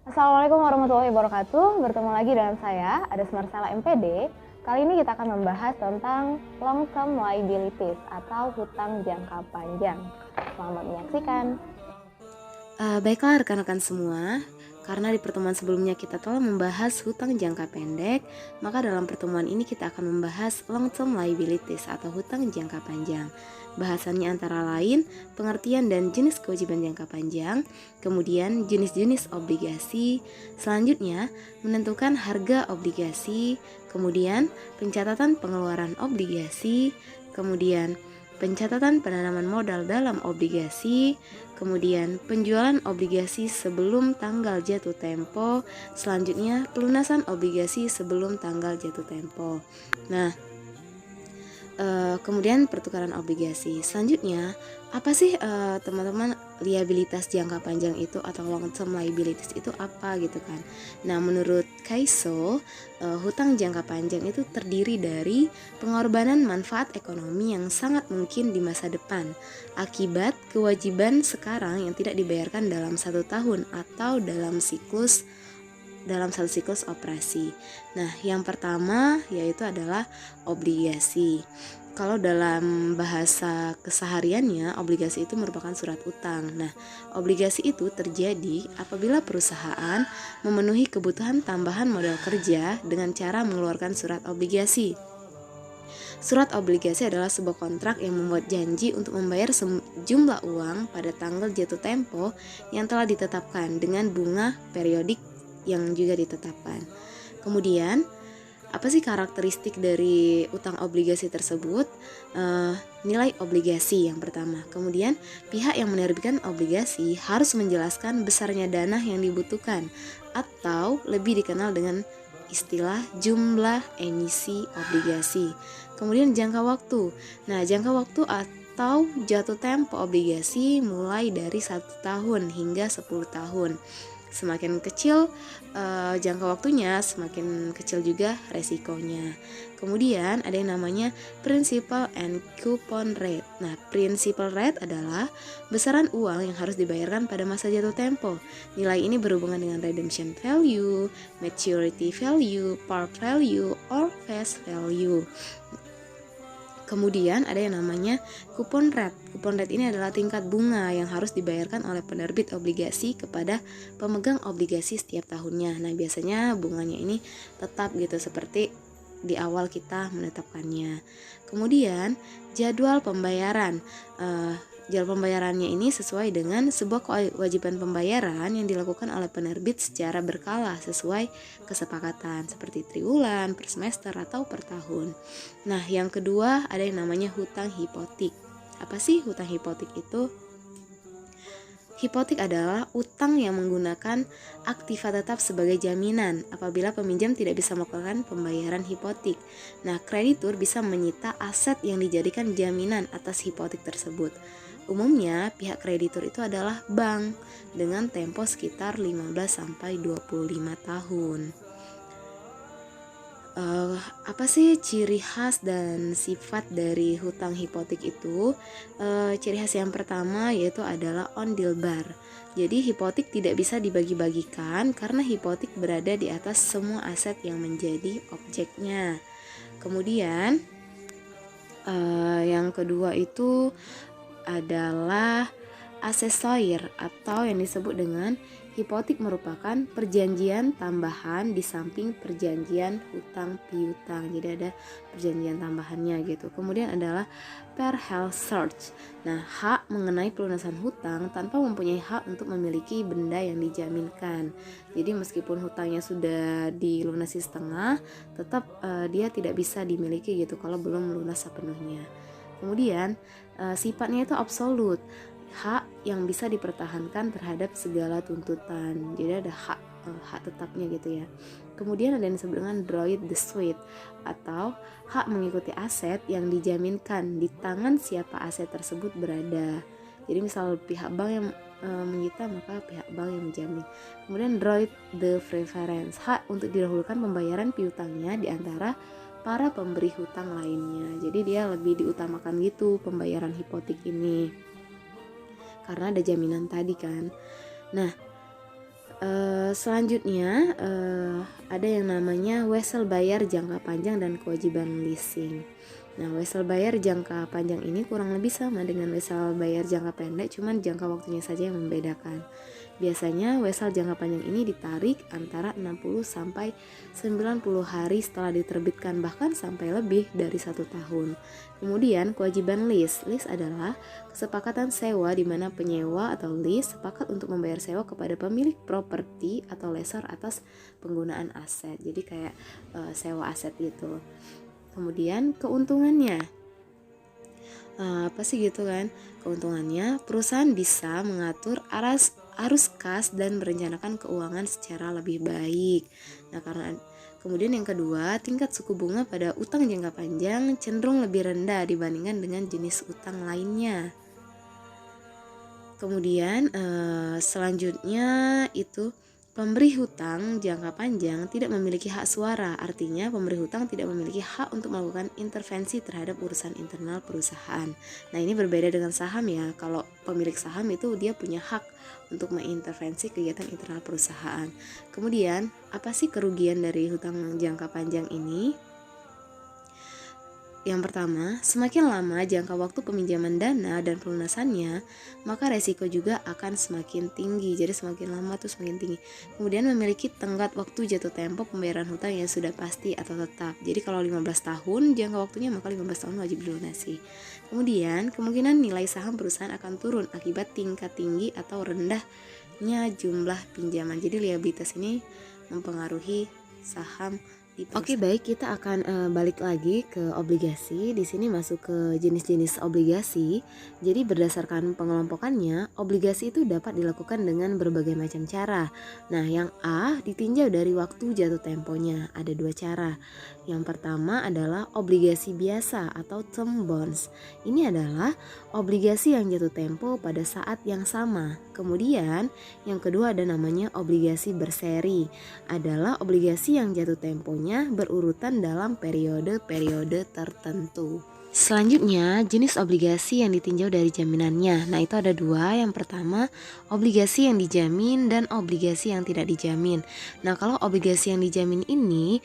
Assalamualaikum warahmatullahi wabarakatuh. Bertemu lagi dengan saya, Ades Marsala MPD. Kali ini kita akan membahas tentang long term liabilities atau hutang jangka panjang. Selamat menyaksikan. Baiklah rekan-rekan semua, karena di pertemuan sebelumnya kita telah membahas hutang jangka pendek, maka dalam pertemuan ini kita akan membahas long term liabilities atau hutang jangka panjang. Bahasannya antara lain pengertian dan jenis kewajiban jangka panjang, kemudian jenis-jenis obligasi, selanjutnya menentukan harga obligasi, kemudian pencatatan pengeluaran obligasi, kemudian pencatatan penanaman modal dalam obligasi, kemudian penjualan obligasi sebelum tanggal jatuh tempo, selanjutnya pelunasan obligasi sebelum tanggal jatuh tempo. Nah, kemudian pertukaran obligasi. Selanjutnya, apa sih teman-teman liabilitas jangka panjang itu atau long term liabilities itu apa gitu kan? Nah, menurut Kaiso, hutang jangka panjang itu terdiri dari pengorbanan manfaat ekonomi yang sangat mungkin di masa depan akibat kewajiban sekarang yang tidak dibayarkan dalam 1 tahun atau dalam satu siklus operasi. Nah, yang pertama yaitu adalah obligasi. Kalau dalam bahasa kesehariannya, obligasi itu merupakan surat utang. Nah, obligasi itu terjadi apabila perusahaan memenuhi kebutuhan tambahan modal kerja dengan cara mengeluarkan surat obligasi. Surat obligasi adalah sebuah kontrak yang membuat janji untuk membayar sejumlah uang pada tanggal jatuh tempo yang telah ditetapkan dengan bunga periodik yang juga ditetapkan. Kemudian, apa sih karakteristik dari utang obligasi tersebut? Nilai obligasi yang pertama. Kemudian, pihak yang menerbitkan obligasi harus menjelaskan besarnya dana yang dibutuhkan atau lebih dikenal dengan istilah jumlah emisi obligasi. Kemudian jangka waktu. Nah, jangka waktu atau jatuh tempo obligasi mulai dari 1 tahun hingga 10 tahun. Semakin kecil jangka waktunya, semakin kecil juga resikonya. Kemudian ada yang namanya principal and coupon rate. Nah, principal rate adalah besaran uang yang harus dibayarkan pada masa jatuh tempo. Nilai ini berhubungan dengan redemption value, maturity value, par value, or face value. Kemudian ada yang namanya coupon rate. Coupon rate ini adalah tingkat bunga yang harus dibayarkan oleh penerbit obligasi kepada pemegang obligasi setiap tahunnya. Nah, biasanya bunganya ini tetap gitu seperti di awal kita menetapkannya. Kemudian jadwal pembayaran. Jadwal pembayarannya ini sesuai dengan sebuah kewajiban pembayaran yang dilakukan oleh penerbit secara berkala sesuai kesepakatan seperti triwulan, per semester, atau per tahun. Nah, yang kedua ada yang namanya hutang hipotik. Apa sih hutang hipotik itu? Hipotik adalah utang yang menggunakan aktiva tetap sebagai jaminan apabila peminjam tidak bisa melakukan pembayaran hipotik. Nah, kreditur bisa menyita aset yang dijadikan jaminan atas hipotik tersebut. Umumnya, pihak kreditur itu adalah bank dengan tempo sekitar 15-25 tahun. Apa sih ciri khas dan sifat dari hutang hipotek itu? Ciri khas yang pertama yaitu adalah on deal bar. Jadi hipotek tidak bisa dibagi-bagikan karena hipotek berada di atas semua aset yang menjadi objeknya. Kemudian yang kedua itu adalah asesoir atau yang disebut dengan hipotek merupakan perjanjian tambahan di samping perjanjian hutang piutang. Jadi ada perjanjian tambahannya gitu. Kemudian adalah per health search. Nah, hak mengenai pelunasan hutang tanpa mempunyai hak untuk memiliki benda yang dijaminkan. Jadi meskipun hutangnya sudah dilunasi setengah, tetap dia tidak bisa dimiliki gitu kalau belum lunas sepenuhnya. Kemudian sifatnya itu absolut, hak yang bisa dipertahankan terhadap segala tuntutan. Jadi ada hak tetapnya gitu ya. Kemudian ada yang disebut dengan droit de suite atau hak mengikuti aset yang dijaminkan di tangan siapa aset tersebut berada. Jadi misal pihak bank yang menyita, maka pihak bank yang menjamin. Kemudian droit de préférence, hak untuk didahulukan pembayaran piutangnya di antara para pemberi hutang lainnya. Jadi dia lebih diutamakan gitu pembayaran hipotek ini karena ada jaminan tadi kan. Nah, Selanjutnya ada yang namanya wesel bayar jangka panjang dan kewajiban leasing. Nah, wesel bayar jangka panjang ini kurang lebih sama dengan wesel bayar jangka pendek, cuman jangka waktunya saja yang membedakan. Biasanya wesel jangka panjang ini ditarik antara 60 sampai 90 hari setelah diterbitkan, bahkan sampai lebih dari 1 tahun. Kemudian kewajiban lease. Lease adalah kesepakatan sewa di mana penyewa atau lease sepakat untuk membayar sewa kepada pemilik properti atau lessor atas penggunaan aset. Jadi kayak sewa aset gitu. Kemudian keuntungannya, apa sih gitu kan? Keuntungannya, perusahaan bisa mengatur arus kas dan merencanakan keuangan secara lebih baik. Nah, kemudian yang kedua, tingkat suku bunga pada utang jangka panjang cenderung lebih rendah dibandingkan dengan jenis utang lainnya. Kemudian selanjutnya itu pemberi hutang jangka panjang tidak memiliki hak suara, artinya pemberi hutang tidak memiliki hak untuk melakukan intervensi terhadap urusan internal perusahaan. Nah, ini berbeda dengan saham ya. Kalau pemilik saham itu dia punya hak untuk mengintervensi kegiatan internal perusahaan. Kemudian, apa sih kerugian dari hutang jangka panjang ini? Yang pertama, semakin lama jangka waktu peminjaman dana dan pelunasannya, maka resiko juga akan semakin tinggi. Jadi semakin lama tuh semakin tinggi. Kemudian memiliki tenggat waktu jatuh tempo pembayaran hutang yang sudah pasti atau tetap. Jadi kalau 15 tahun jangka waktunya, maka 15 tahun wajib dilunasi. Kemudian kemungkinan nilai saham perusahaan akan turun akibat tingkat tinggi atau rendahnya jumlah pinjaman. Jadi liabilitas ini mempengaruhi saham. Oke, baik, kita akan balik lagi ke obligasi. Di sini masuk ke jenis-jenis obligasi. Jadi berdasarkan pengelompokannya, obligasi itu dapat dilakukan dengan berbagai macam cara. Nah, yang A ditinjau dari waktu jatuh temponya. Ada 2 cara. Yang pertama adalah obligasi biasa atau term bonds. Ini adalah obligasi yang jatuh tempo pada saat yang sama. Kemudian yang kedua ada namanya obligasi berseri. Adalah obligasi yang jatuh temponya berurutan dalam periode-periode tertentu. Selanjutnya, jenis obligasi yang ditinjau dari jaminannya. Nah, itu ada 2. Yang pertama, obligasi yang dijamin dan obligasi yang tidak dijamin. Nah, kalau obligasi yang dijamin ini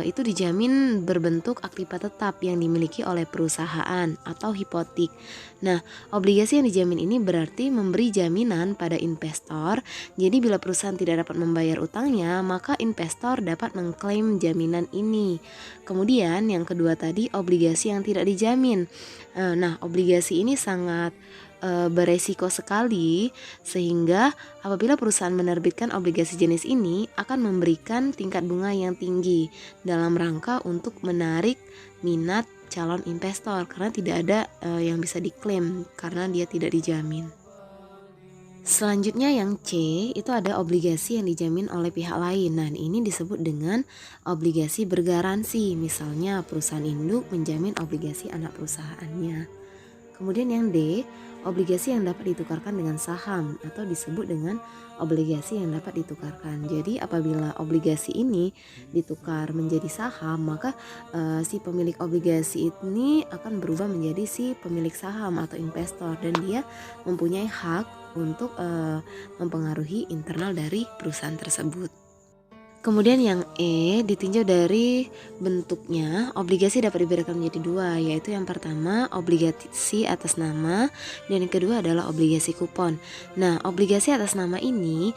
itu dijamin berbentuk aktiva tetap yang dimiliki oleh perusahaan atau hipotek. Nah, obligasi yang dijamin ini berarti memberi jaminan pada investor. Jadi bila perusahaan tidak dapat membayar utangnya, maka investor dapat mengklaim jaminan ini. Kemudian yang kedua tadi, obligasi yang tidak dijamin. Nah, obligasi ini sangat beresiko sekali, sehingga apabila perusahaan menerbitkan obligasi jenis ini akan memberikan tingkat bunga yang tinggi dalam rangka untuk menarik minat calon investor, karena tidak ada yang bisa diklaim karena dia tidak dijamin. Selanjutnya yang C, itu ada obligasi yang dijamin oleh pihak lain. Nah, ini disebut dengan obligasi bergaransi. Misalnya perusahaan induk menjamin obligasi anak perusahaannya. Kemudian yang D, obligasi yang dapat ditukarkan dengan saham atau disebut dengan obligasi yang dapat ditukarkan. Jadi apabila obligasi ini ditukar menjadi saham, maka si pemilik obligasi ini akan berubah menjadi si pemilik saham atau investor, dan dia mempunyai hak untuk mempengaruhi internal dari perusahaan tersebut. Kemudian yang E, ditinjau dari bentuknya, obligasi dapat dibedakan menjadi 2, yaitu yang pertama obligasi atas nama dan yang kedua adalah obligasi kupon. Nah, obligasi atas nama ini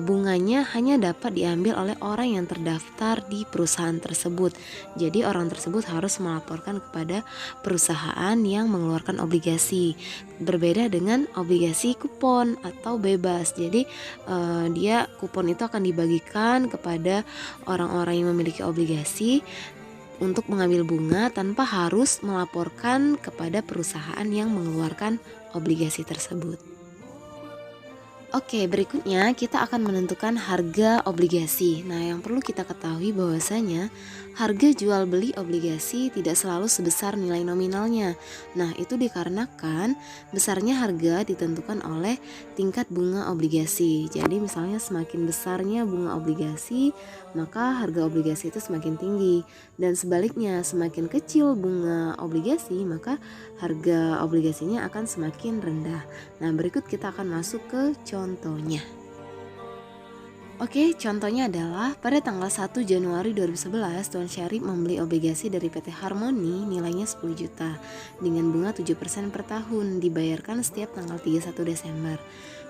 bunganya hanya dapat diambil oleh orang yang terdaftar di perusahaan tersebut. Jadi orang tersebut harus melaporkan kepada perusahaan yang mengeluarkan obligasi. Berbeda dengan obligasi kupon atau bebas. Jadi dia kupon itu akan dibagikan kepada orang-orang yang memiliki obligasi untuk mengambil bunga tanpa harus melaporkan kepada perusahaan yang mengeluarkan obligasi tersebut. Oke, berikutnya kita akan menentukan harga obligasi. Nah, yang perlu kita ketahui bahwasanya harga jual beli obligasi tidak selalu sebesar nilai nominalnya. Nah, itu dikarenakan besarnya harga ditentukan oleh tingkat bunga obligasi. Jadi misalnya semakin besarnya bunga obligasi, maka harga obligasi itu semakin tinggi. Dan sebaliknya, semakin kecil bunga obligasi, maka harga obligasinya akan semakin rendah. Nah, berikut kita akan masuk ke contohnya. Oke, contohnya adalah pada tanggal 1 Januari 2011, Tuan Syarif membeli obligasi dari PT Harmoni nilainya 10 juta dengan bunga 7% per tahun, dibayarkan setiap tanggal 31 Desember.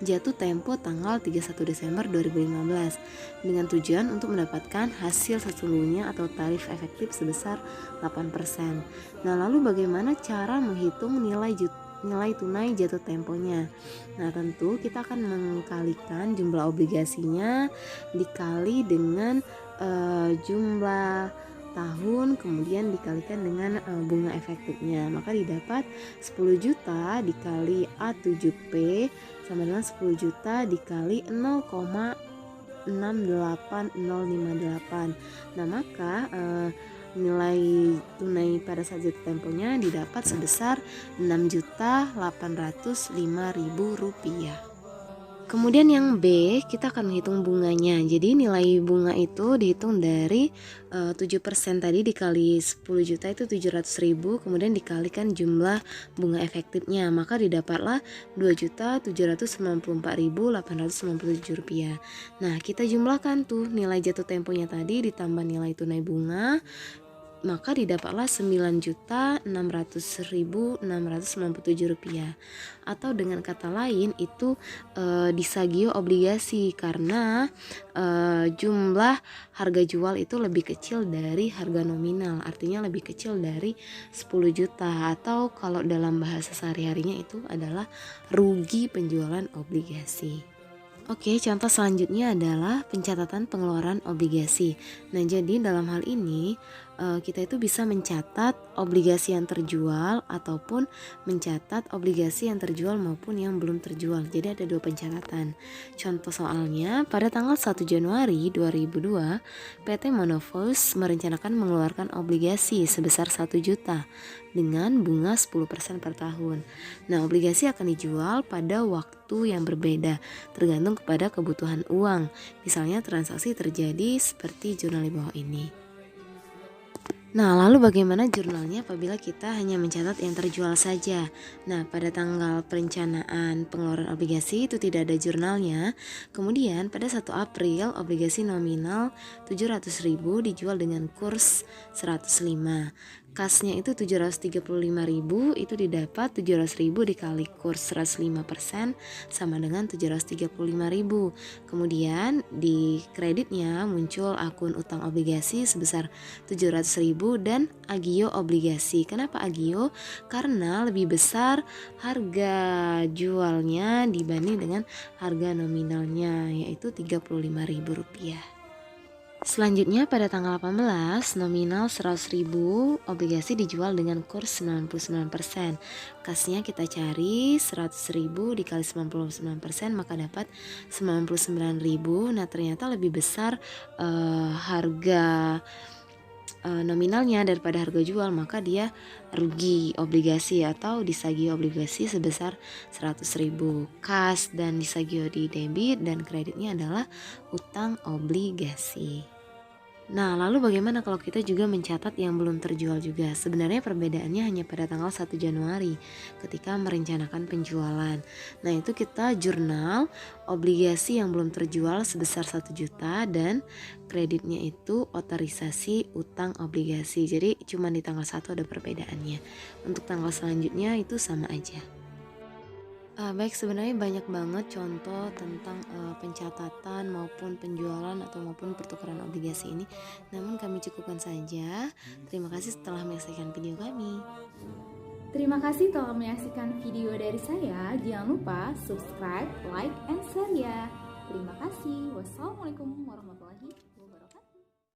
Jatuh tempo tanggal 31 Desember 2015 dengan tujuan untuk mendapatkan hasil sesungguhnya atau tarif efektif sebesar 8%. Nah, lalu bagaimana cara menghitung nilai tunai jatuh temponya? Nah, tentu kita akan mengkalikan jumlah obligasinya dikali dengan jumlah tahun, kemudian dikalikan dengan bunga efektifnya, maka didapat 10 juta dikali A7P sama dengan 10 juta dikali 0,68058. Nah, maka nilai tunai pada saat jatuh temponya didapat sebesar Rp6.805.000. Kemudian yang B, kita akan menghitung bunganya. Jadi nilai bunga itu dihitung dari 7% tadi dikali 10 juta itu 700.000, kemudian dikalikan jumlah bunga efektifnya, maka didapatlah Rp2.794.897. Nah, kita jumlahkan tuh nilai jatuh temponya tadi ditambah nilai tunai bunga, maka didapatlah Rp9.600.697. Atau dengan kata lain itu disagio obligasi, karena jumlah harga jual itu lebih kecil dari harga nominal, artinya lebih kecil dari 10 juta, atau kalau dalam bahasa sehari-harinya itu adalah rugi penjualan obligasi. Oke, contoh selanjutnya adalah pencatatan pengeluaran obligasi. Nah, jadi dalam hal ini kita itu bisa mencatat obligasi yang terjual ataupun mencatat obligasi yang terjual maupun yang belum terjual. Jadi ada dua pencatatan. Contoh soalnya, pada tanggal 1 Januari 2002, PT Monophos merencanakan mengeluarkan obligasi sebesar 1 juta dengan bunga 10% per tahun. Nah, obligasi akan dijual pada waktu yang berbeda, tergantung kepada kebutuhan uang. Misalnya transaksi terjadi seperti jurnal di bawah ini. Nah, lalu bagaimana jurnalnya apabila kita hanya mencatat yang terjual saja? Nah, pada tanggal perencanaan pengeluaran obligasi itu tidak ada jurnalnya. Kemudian pada 1 April obligasi nominal 700.000 dijual dengan kurs 105. Kasnya itu 735.000, itu didapat 700.000 dikali kurs 105% sama dengan 735.000. Kemudian di kreditnya muncul akun utang obligasi sebesar 700.000 dan agio obligasi. Kenapa agio? Karena lebih besar harga jualnya dibanding dengan harga nominalnya, yaitu Rp35.000. Selanjutnya pada tanggal 18 nominal 100.000 obligasi dijual dengan kurs 99%. Kasnya kita cari 100.000 dikali 99% maka dapat 99.000. Nah, ternyata lebih besar harga nominalnya daripada harga jual, maka dia rugi obligasi atau disagio obligasi sebesar 100.000. Kas dan disagio di debit dan kreditnya adalah utang obligasi. Nah, lalu bagaimana kalau kita juga mencatat yang belum terjual juga? Sebenarnya perbedaannya hanya pada tanggal 1 Januari ketika merencanakan penjualan. Nah, itu kita jurnal obligasi yang belum terjual sebesar 1 juta dan kreditnya itu otorisasi utang obligasi. Jadi cuma di tanggal 1 ada perbedaannya. Untuk tanggal selanjutnya itu sama aja. Baik, sebenarnya banyak banget contoh tentang pencatatan maupun penjualan atau maupun pertukaran obligasi ini. Namun kami cukupkan saja. Terima kasih setelah menyaksikan video kami. Terima kasih telah menyaksikan video dari saya. Jangan lupa subscribe, like, and share ya. Terima kasih. Wassalamualaikum warahmatullahi wabarakatuh.